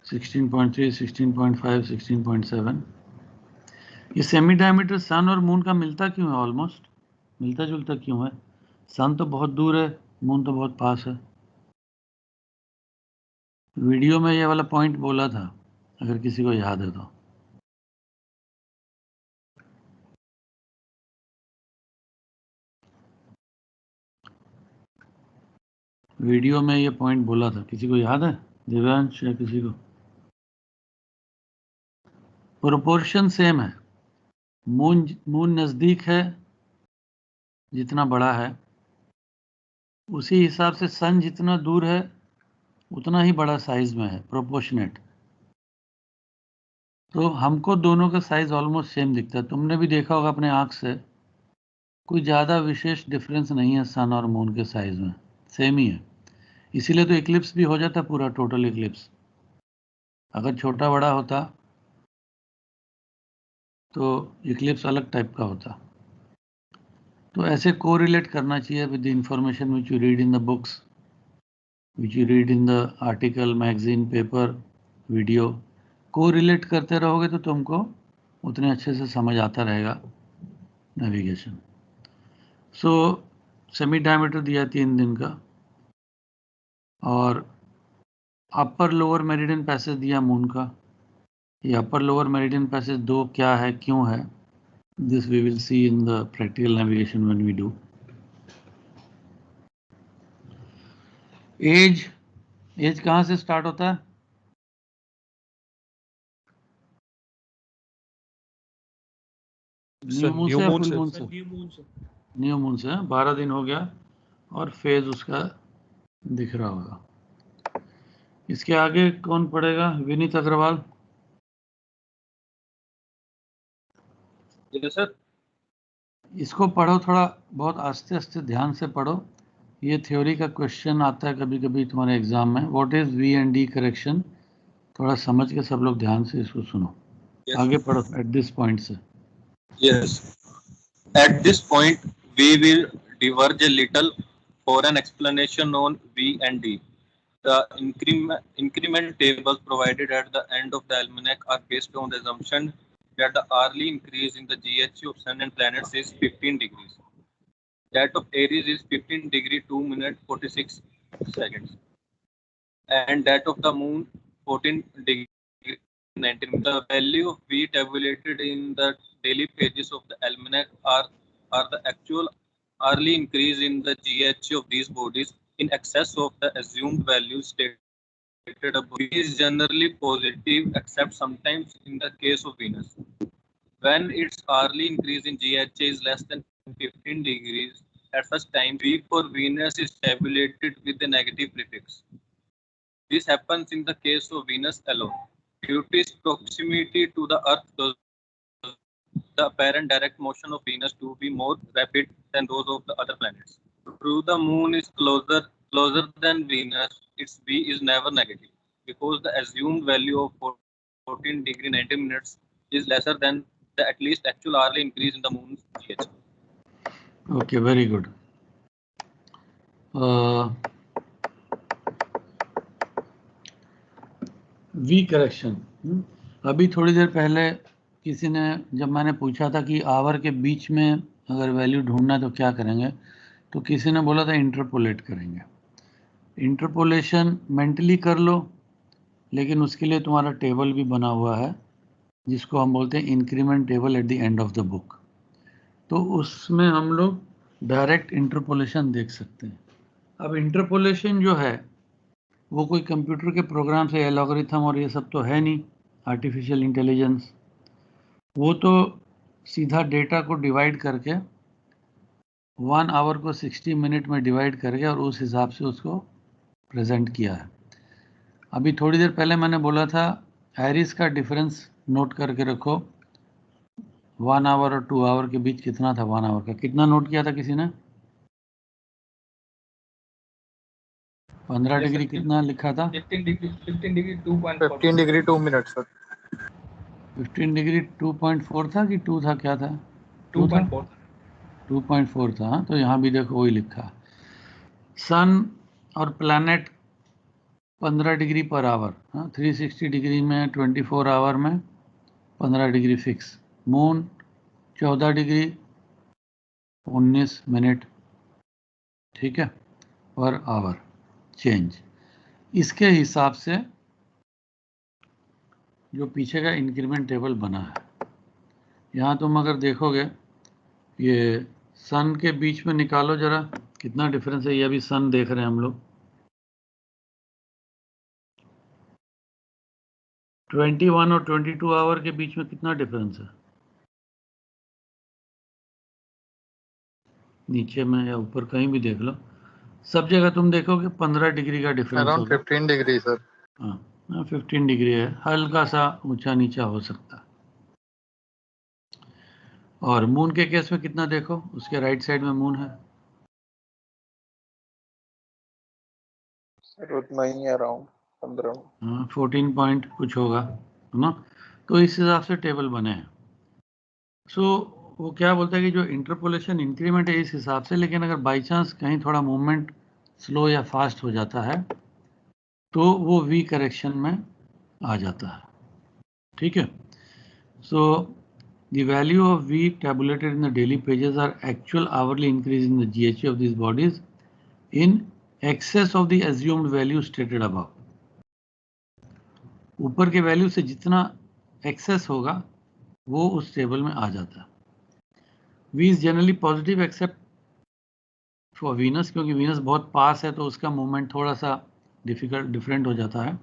16.3, 16.5, 16.7. ये सेमी डायमीटर सन और मून का मिलता क्यों है? ऑलमोस्ट मिलता जुलता क्यों है? सन तो बहुत दूर है, मून तो बहुत पास है. वीडियो में ये वाला पॉइंट बोला था, अगर किसी को याद है तो. वीडियो में ये पॉइंट बोला था, किसी को याद है? दिव्यांश या किसी को? प्रोपोर्शन सेम है. मून नज़दीक है, जितना बड़ा है उसी हिसाब से सन जितना दूर है उतना ही बड़ा साइज में है, प्रोपोर्शनेट. तो हमको दोनों का साइज ऑलमोस्ट सेम दिखता है. तुमने भी देखा होगा अपने आँख से, कोई ज़्यादा विशेष डिफरेंस नहीं है सन और मून के साइज में, सेम ही है. इसीलिए तो इक्लिप्स भी हो जाता पूरा, टोटल इक्लिप्स. अगर छोटा बड़ा होता तो इक्लिप्स अलग टाइप का होता. तो ऐसे कोरिलेट करना चाहिए with the information which you read in the books, which you read in the article, magazine, paper, video. Correlate करते रहोगे तो तुमको उतने अच्छे से समझ आता रहेगा नेविगेशन. सो सेमी डायमीटर दिया 3 दिन का, और अपर लोअर मेरिडियन पैसेज दिया मून का. ये अपर लोअर मेरिडियन पैसेज 2 क्या है, क्यों है, this we will see in the practical navigation when we do. Age कहाँ से स्टार्ट होता है? न्यू मून से या फुल मून से? न्यू मून से. 12 दिन हो गया और फेज उसका दिख रहा होगा। इसके आगे कौन पढ़ेगा? विनीत अग्रवाल। जी सर। इसको पढ़ो, थोड़ा बहुत आस्ते आस्ते ध्यान से पढ़ो। ये थ्योरी का क्वेश्चन आता है कभी कभी तुम्हारे एग्जाम में। What is V and D correction? थोड़ा समझ के सब लोग ध्यान से इसको सुनो। Yes. आगे पढ़ो एट दिस पॉइंट से। Yes. At this point, we will diverge a little for an explanation on V and D. The increment tables provided at the end of the almanac are based on the assumption that the hourly increase in the GHU of Sun and planets is 15 degrees. That of Aries is 15 degree 2 minutes 46 seconds, and that of the Moon 14 degree 19 minutes. The value of V tabulated in the daily pages of the almanac are the actual hourly increase in the GHU of these bodies in excess of the assumed values stated above. V is generally positive, except sometimes in the case of Venus, when its hourly increase in GHA is less than 15 degrees. At such time, V for Venus is tabulated with a negative prefix. This happens in the case of Venus alone. Due to its proximity to the Earth, the apparent direct motion of Venus to be more rapid than those of the other planets. True, the Moon is closer than Venus. Its V is never negative because the assumed value of 14 degree 90 minutes is lesser than the at least actual hourly increase in the Moon's GH. Okay, very good. V correction. अभी थोड़ी देर पहले किसी ने, जब मैंने पूछा था कि आवर के बीच में अगर वैल्यू ढूंढना है तो क्या करेंगे, तो किसी ने बोला था इंटरपोलेट करेंगे। इंटरपोलेशन मेंटली कर लो, लेकिन उसके लिए तुम्हारा टेबल भी बना हुआ है जिसको हम बोलते हैं increment table at the end of the book. तो उसमें हम लोग डायरेक्ट इंटरपोलेशन देख सकते हैं। अब इंटरपोलेशन जो है वो कोई कंप्यूटर के प्रोग्राम से एल्गोरिथम और ये सब तो है नहीं, आर्टिफिशियल इंटेलिजेंस। वो तो सीधा डेटा को डिवाइड करके 1 आवर को 60 मिनट में डिवाइड करके और उस हिसाब से उसको प्रेजेंट किया है। अभी थोड़ी देर पहले मैंने बोला था एरिस का डिफरेंस नोट करके रखो। 1 आवर और 2 आवर के बीच कितना था? 1 आवर का कितना नोट किया था किसी ने? 15 डिग्री कितना लिखा था? 15 degree 2.4 15 degree 2 minute sir. 15 degree 2.4 था कि 2 था, क्या था? 2.4 2.4 था। तो यहाँ भी देखो वही लिखा। सन और planet 15 degree per hour, 360 degree में 24 आवर में 15 degree fix. Moon 14 degree 19 minute, ठीक है, पर आवर चेंज। इसके हिसाब से जो पीछे का इंक्रीमेंट टेबल बना है, यहाँ तुम अगर देखोगे ये सन के बीच में निकालो जरा कितना डिफरेंस है। ये अभी सन देख रहे हैं हम लोग। 21 और 22 आवर के बीच में कितना डिफरेंस है? नीचे में या ऊपर कहीं भी देख लो, सब जगह तुम देखोगे 15 डिग्री का डिफरेंस अराउंड होगा। 15 डिग्री सर। हाँ, 15 डिग्री है, हल्का सा ऊंचा नीचा हो सकता है। और मून के केस में कितना देखो, उसके राइट साइड में मून है। सर उतना ही अराउंड 15। हाँ, 14 पॉइंट कुछ होगा, है ना। तो इस हिसाब से टेबल बने हैं। सो वो क्या बोलता है कि जो इंटरपोलेशन इंक्रीमेंट है इस हिसाब से, लेकिन अगर बाई चांस कहीं थोड़ा मूवमेंट स्लो या फास्ट हो जाता है तो वो वी करेक्शन में आ जाता है, ठीक है। सो the value of V tabulated in the daily pages are actual hourly increase in the GHA of these bodies in excess of the assumed value stated above. ऊपर के वैल्यू से जितना एक्सेस होगा वो उस टेबल में आ जाता है। V is generally positive except for Venus, क्योंकि Venus बहुत पास है तो उसका मूवमेंट थोड़ा सा डिफरेंट हो जाता है,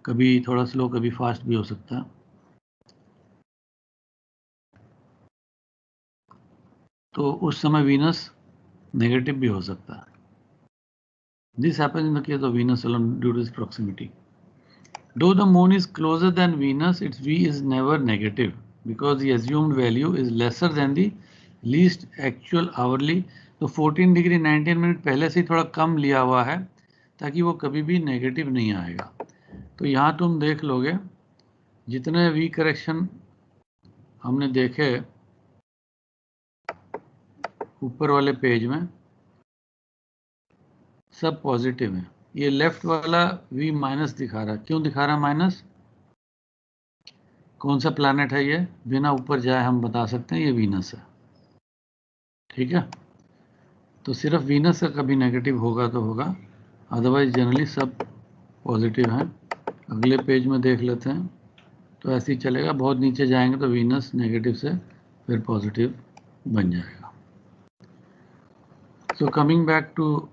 कभी थोड़ा स्लो कभी फास्ट भी हो सकता है। तो उस समय वीनस नेगेटिव भी हो सकता है। This happens in the case of Venus alone due to its proximity. Though the moon is closer than Venus, its V is never negative because the assumed value is lesser than the least actual hourly. तो 14 degree 19 minute पहले से थोड़ा कम लिया हुआ है ताकि वो कभी भी नेगेटिव नहीं आएगा. तो यहाँ तुम देख लोगे जितने वी करेक्शन हमने देखे ऊपर वाले पेज में सब पॉजिटिव है. ये लेफ्ट वाला V माइनस दिखा रहा है. क्यों दिखा रहा है माइनस? कौन सा प्लैनेट है ये? बिना ऊपर जाए हम बता सकते हैं ये वीनस है. ठीक है, तो सिर्फ वीनस का कभी नेगेटिव होगा तो होगा, अदरवाइज जनरली सब पॉजिटिव हैं. अगले पेज में देख लेते हैं. तो ऐसे ही चलेगा. बहुत नीचे जाएंगे तो वीनस नेगेटिव से फिर पॉजिटिव बन जाएगा. So coming back to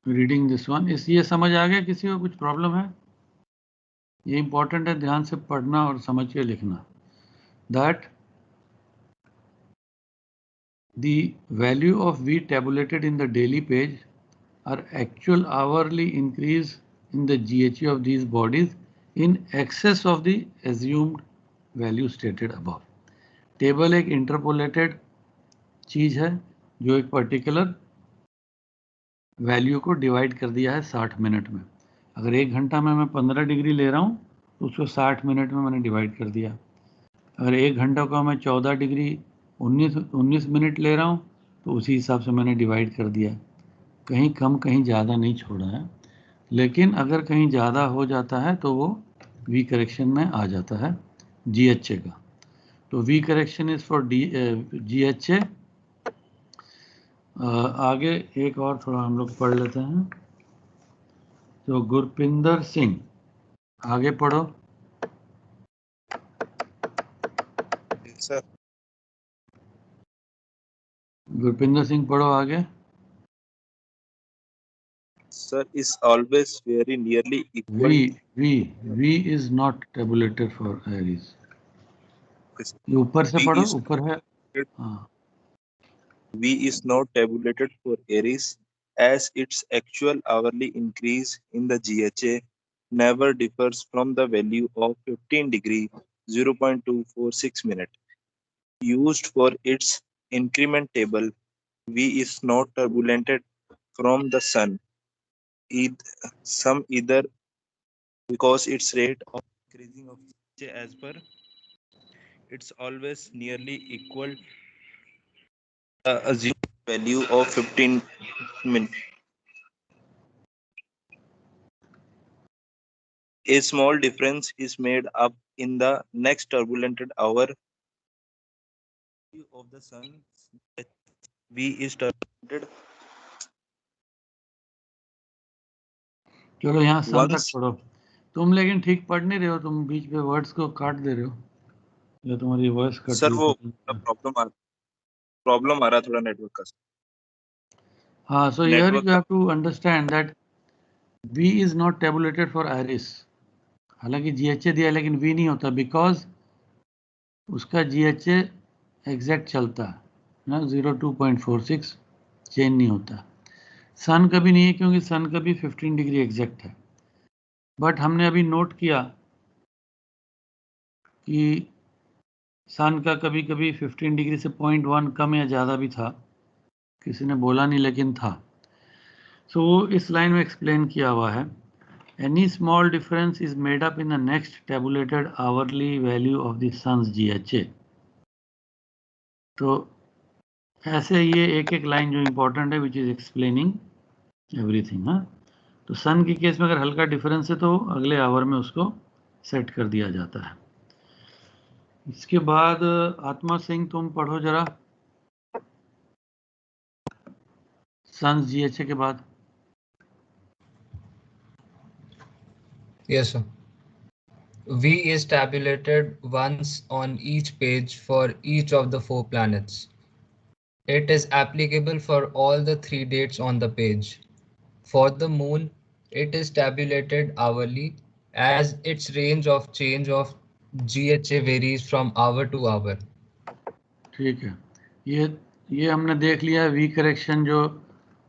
reading this one. इस ये समझ आ गया? किसी को कुछ प्रॉब्लम है? ये इंपॉर्टेंट है, ध्यान से पढ़ना और समझ के लिखना. That the value of V tabulated in the daily page are actual hourly increase in the GHE of these bodies in excess of the assumed value stated above. Table एक इंटरपोलेटेड चीज है जो एक पर्टिकुलर वैल्यू को divide कर दिया है 60 minute में. अगर 1 घंटा में मैं 15 डिग्री ले रहा हूँ तो उसको 60 मिनट में मैंने डिवाइड कर दिया. अगर 1 घंटा का मैं 14 डिग्री 19 मिनट ले रहा हूँ तो उसी हिसाब से मैंने डिवाइड कर दिया. कहीं कम कहीं ज़्यादा नहीं छोड़ा है. लेकिन अगर कहीं ज़्यादा हो जाता है तो वो वी करेक्शन में आ जाता है GHA का. तो V correction is for GHA. आगे एक और थोड़ा हम लोग पढ़ लेते हैं. तो गुरपिंदर सिंह आगे पढ़ो. सर गुरपिंदर सिंह पढ़ो आगे. Sir is always very nearly equal. V is not tabulated for Aries. ये ऊपर से पढ़ो. ऊपर है. हाँ. V is not tabulated for Aries as its actual hourly increase in the GHA never differs from the value of 15 degree 0.246 minute used for its increment table. V is not tabulated from the sun either because its rate of increasing of GHA as per it's always nearly equal assumed value of 15 minutes. A small difference is made up in the next turbulent hour of the sun. V is turbulented. चलो यहाँ सन तक पढ़ो. तुम लेकिन ठीक पढ़ नहीं रहे हो. तुम बीच में वर्ड्स को काट दे रहे हो या तुम्हारी वॉइस कट. सर वो प्रॉब्लम आ रहा थोड़ा नेटवर्क का. हाँ. So here you have to understand that V is not tabulated for Aries. हालांकि GHA दिया लेकिन V नहीं होता बिकॉज उसका GHA एग्जैक्ट चलता है ना. 0.246 चेंज नहीं होता. सन का भी नहीं है क्योंकि सन का भी 15 डिग्री एग्जैक्ट है. बट हमने अभी नोट किया कि सन का कभी कभी 15 डिग्री से 0.1 कम या ज़्यादा भी था. किसी ने बोला नहीं लेकिन था. सो इस लाइन में एक्सप्लेन किया हुआ है. Any small difference is made up in the next tabulated hourly value of the sun's GHA. तो ऐसे ये एक एक लाइन जो इम्पोर्टेंट है विच इज एक्सप्लेनिंग एवरीथिंग. हाँ. तो सन के केस में अगर हल्का डिफरेंस है तो अगले आवर में उसको सेट कर दिया जाता है. इसके बाद आत्मा सिंह तुम पढ़ो जरा सन्स GHA के बाद. Yes, sir. V is tabulated once on each page for each of the 4 planets. It is applicable for all the 3 dates on the page. For the moon, it is tabulated hourly as its range of change of GHA varies from hour to hour. ठीक है. ये हमने देख लिया we correction जो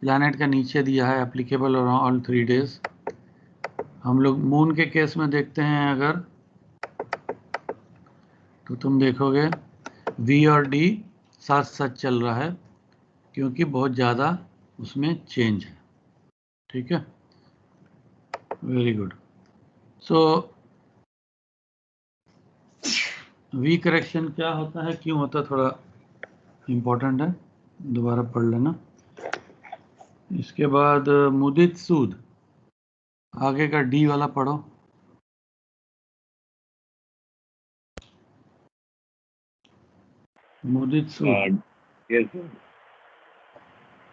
planet का नीचे दिया है एप्लीकेबल ऑन ऑल 3 डेज। हम लोग मून के केस में देखते हैं अगर, तो तुम देखोगे V और D साथ साथ चल रहा है क्योंकि बहुत ज़्यादा उसमें चेंज है। ठीक है, वेरी गुड। सो V करेक्शन क्या होता है, क्यों होता है, थोड़ा इम्पोर्टेंट है, दोबारा पढ़ लेना। इसके बाद मुदित सूद, आगे का D वाला पढ़ो। मुदित सूद। Yes, sir.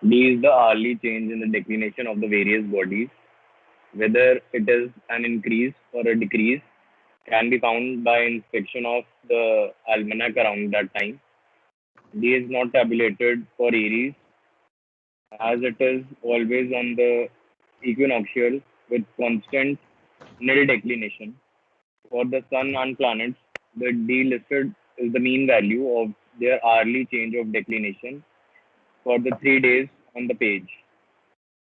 D is the hourly change in the declination of the various bodies. Whether it is an increase or a decrease can be found by inspection of the almanac around that time. D is not tabulated for Aries as it is always on the equinoctial with constant nil declination. For the sun and planets, the D listed is the mean value of their hourly change of declination for the 3 days on the page.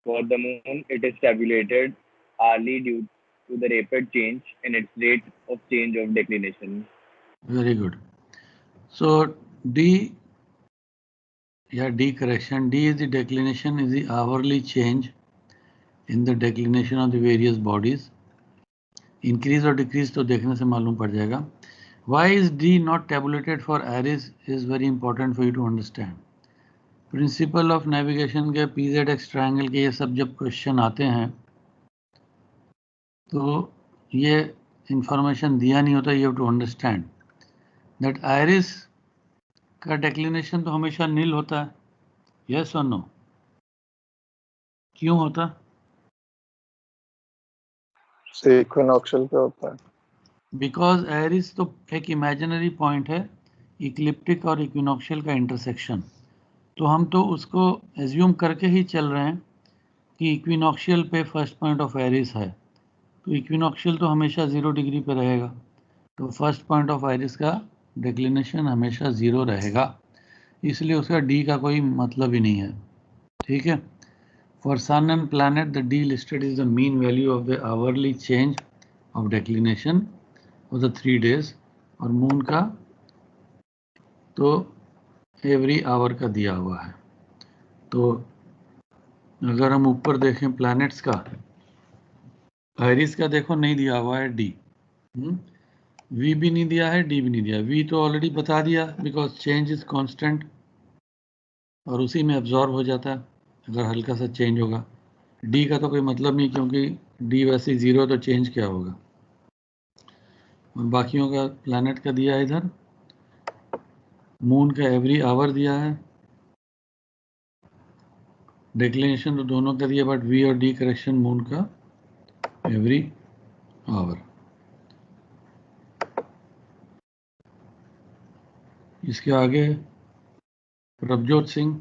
For the moon, it is tabulated hourly due to the rapid change in its rate of change of declination. Very good. So D, D correction. D is the declination, is the hourly change in the declination of the various bodies. Increase or decrease तो देखने से मालूम पड़ जाएगा. Why is D not tabulated for Aries is very important for you to understand. Principle of navigation के PZX triangle के ये सब जब क्वेश्चन आते हैं तो ये इंफॉर्मेशन दिया नहीं होता. You have to understand that Aries का डेक्लिनेशन तो हमेशा नील होता है. यस और नो? क्यों होता? इक्विनॉक्शियल पे होता है. बिकॉज आयरिस तो एक इमेजिनरी पॉइंट है, इक्लिप्टिक और इक्विनॉक्शियल का इंटरसेक्शन. तो हम तो उसको एज्यूम करके ही चल रहे हैं कि इक्विनॉक्शियल पे फर्स्ट पॉइंट ऑफ आयरिस है, तो इक्विनॉक्शियल तो हमेशा 0 डिग्री पे रहेगा. तो फर्स्ट पॉइंट ऑफ आयरिस का डिक्लिनेशन हमेशा 0 रहेगा, इसलिए उसका डी का कोई मतलब ही नहीं है. ठीक है. For sun and planet the D listed is the mean value of the hourly change of declination of the 3 days. और मून का तो एवरी आवर का दिया हुआ है. तो अगर हम ऊपर देखें प्लैनेट्स का, आयरिस का देखो नहीं दिया हुआ है डी. वी भी नहीं दिया है, डी भी नहीं दिया. वी तो ऑलरेडी बता दिया बिकॉज चेंज इज कांस्टेंट और उसी में एब्जॉर्ब हो जाता है अगर हल्का सा चेंज होगा. डी का तो कोई मतलब नहीं क्योंकि डी वैसे 0 तो चेंज क्या होगा. और बाकियों का प्लैनेट का दिया है इधर, मून का एवरी आवर दिया है, डिक्लिनेशन तो दोनों का दिया, बट वी और डी करेक्शन मून का एवरी आवर. इसके आगे प्रभजोत सिंह.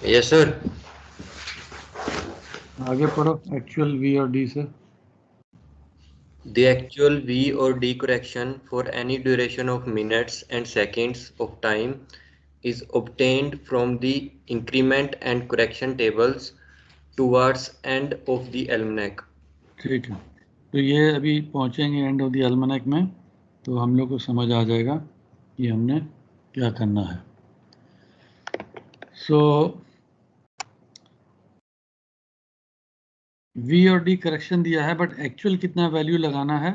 Yes sir. आगे पढ़ो एक्चुअल वी और डी से. The actual V or D correction for any duration of minutes and seconds of time is obtained from the increment and correction tables towards end of the almanac. ठीक है. तो ये अभी पहुंचेंगे end of the अल्मनक में तो हम लोग को समझ आ जाएगा कि हमने क्या करना है. सो वी और डी करेक्शन दिया है, बट एक्चुअल कितना वैल्यू लगाना है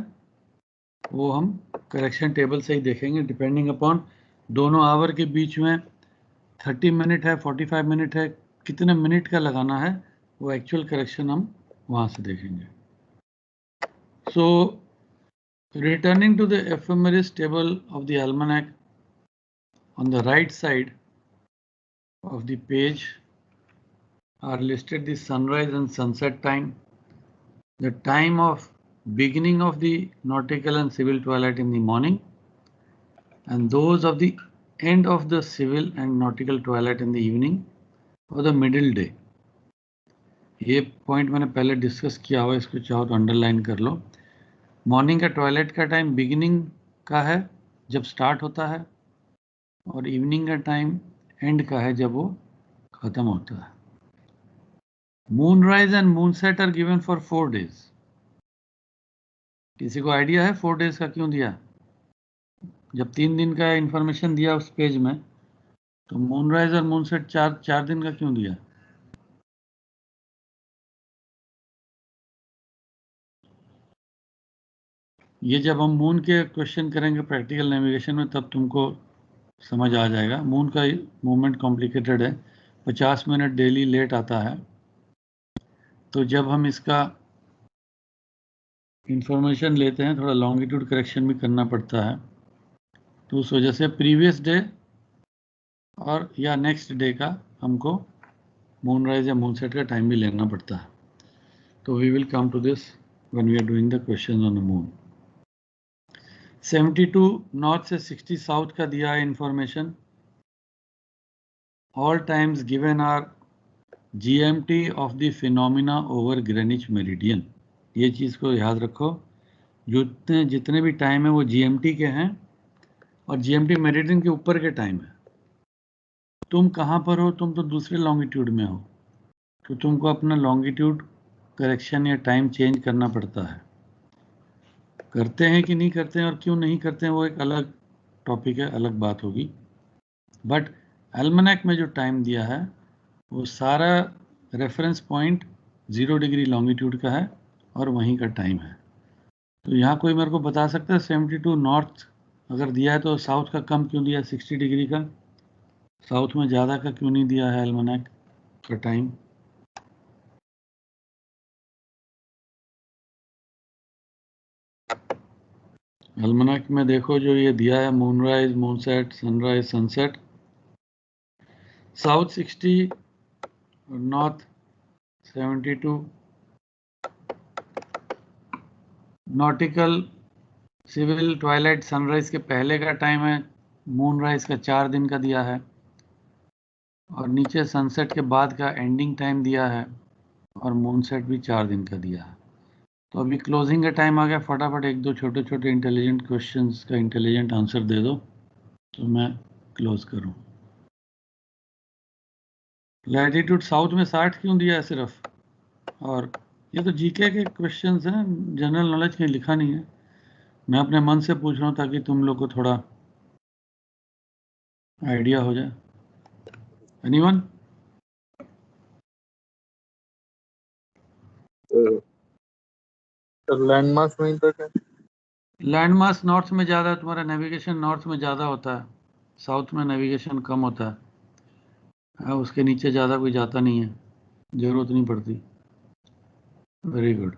वो हम करेक्शन टेबल से ही देखेंगे. डिपेंडिंग अपॉन दोनों आवर के बीच में 30 मिनट है, 45 मिनट है, कितने मिनट का लगाना है वो एक्चुअल करेक्शन हम वहाँ से देखेंगे. So, returning to the ephemeris table of the almanac, on the right side of the page are listed the sunrise and sunset time, the time of beginning of the nautical and civil twilight in the morning, and those of the end of the civil and nautical twilight in the evening or the middle day. ये point मैंने पहले discuss किया हुआ, इसको चाहो तो underline कर लो. Morning का ट्वाइलाइट का टाइम बिगिनिंग का है जब स्टार्ट होता है, और इवनिंग का टाइम एंड का है जब वो खत्म होता है। Moonrise and moonset are given for 4 days। किसी को आइडिया है 4 days का क्यों दिया? जब 3 दिन का इंफॉर्मेशन दिया उस पेज में, तो मूनराइज और मूनसेट 4 दिन का क्यों दिया? ये जब हम मून के क्वेश्चन करेंगे प्रैक्टिकल नेविगेशन में तब तुमको समझ आ जाएगा। मून का मूवमेंट कॉम्प्लिकेटेड है, 50 मिनट डेली लेट आता है। तो जब हम इसका इंफॉर्मेशन लेते हैं, थोड़ा लॉन्गिट्यूड करेक्शन भी करना पड़ता है, तो उस वजह से प्रीवियस डे और या नेक्स्ट डे का हमको मूनराइज या मूनसेट का टाइम भी लेना पड़ता है। तो we will come to this when we are doing the question on the moon. 72 north से 60 साउथ का दिया है information. All times given are GMT of the phenomena over Greenwich meridian. ये चीज़ को याद रखो, जितने भी टाइम है वो GMT के हैं और GMT मेरिडियन के ऊपर के टाइम है। तुम कहाँ पर हो? तुम तो दूसरे लॉन्गिट्यूड में हो, तो तुमको अपना लॉन्गिट्यूड करेक्शन या टाइम चेंज करना पड़ता है। करते हैं कि नहीं करते हैं और क्यों नहीं करते हैं वो एक अलग टॉपिक है, अलग बात होगी। बट एल्मनैक में जो टाइम दिया है वो सारा रेफरेंस पॉइंट 0 डिग्री लॉन्गिट्यूड का है और वहीं का टाइम है। तो यहाँ कोई मेरे को बता सकता है 72 नॉर्थ अगर दिया है तो साउथ का कम क्यों दिया? 60 डिग्री का साउथ में ज़्यादा का क्यों नहीं दिया है एल्मनैक का टाइम? एल्मनैक में देखो जो ये दिया है, moonrise, moonset, sunrise, sunset, south 60, north 72, nautical civil twilight sunrise के पहले का टाइम है, मूनराइज का 4 दिन का दिया है, और नीचे सनसेट के बाद का एंडिंग टाइम दिया है, और मूनसेट भी 4 दिन का दिया है। तो अभी क्लोजिंग का टाइम आ गया, फटाफट 1-2 छोटे छोटे इंटेलिजेंट क्वेश्चंस का इंटेलिजेंट आंसर दे दो तो मैं क्लोज करूं। लैटिट्यूड साउथ में 60 क्यों दिया है सिर्फ? और ये तो जीके के क्वेश्चंस हैं, जनरल नॉलेज कहीं लिखा नहीं है। मैं अपने मन से पूछ रहा हूँ ताकि तुम लोग को थोड़ा आइडिया हो जाए। एनीवन? लैंडमार्क वहीं तक है। लैंडमार्क नॉर्थ में ज़्यादा है, तुम्हारा नेविगेशन नॉर्थ में ज़्यादा होता है, साउथ में नेविगेशन कम होता है। उसके नीचे ज़्यादा कोई जाता नहीं है, ज़रूरत नहीं पड़ती। Very good.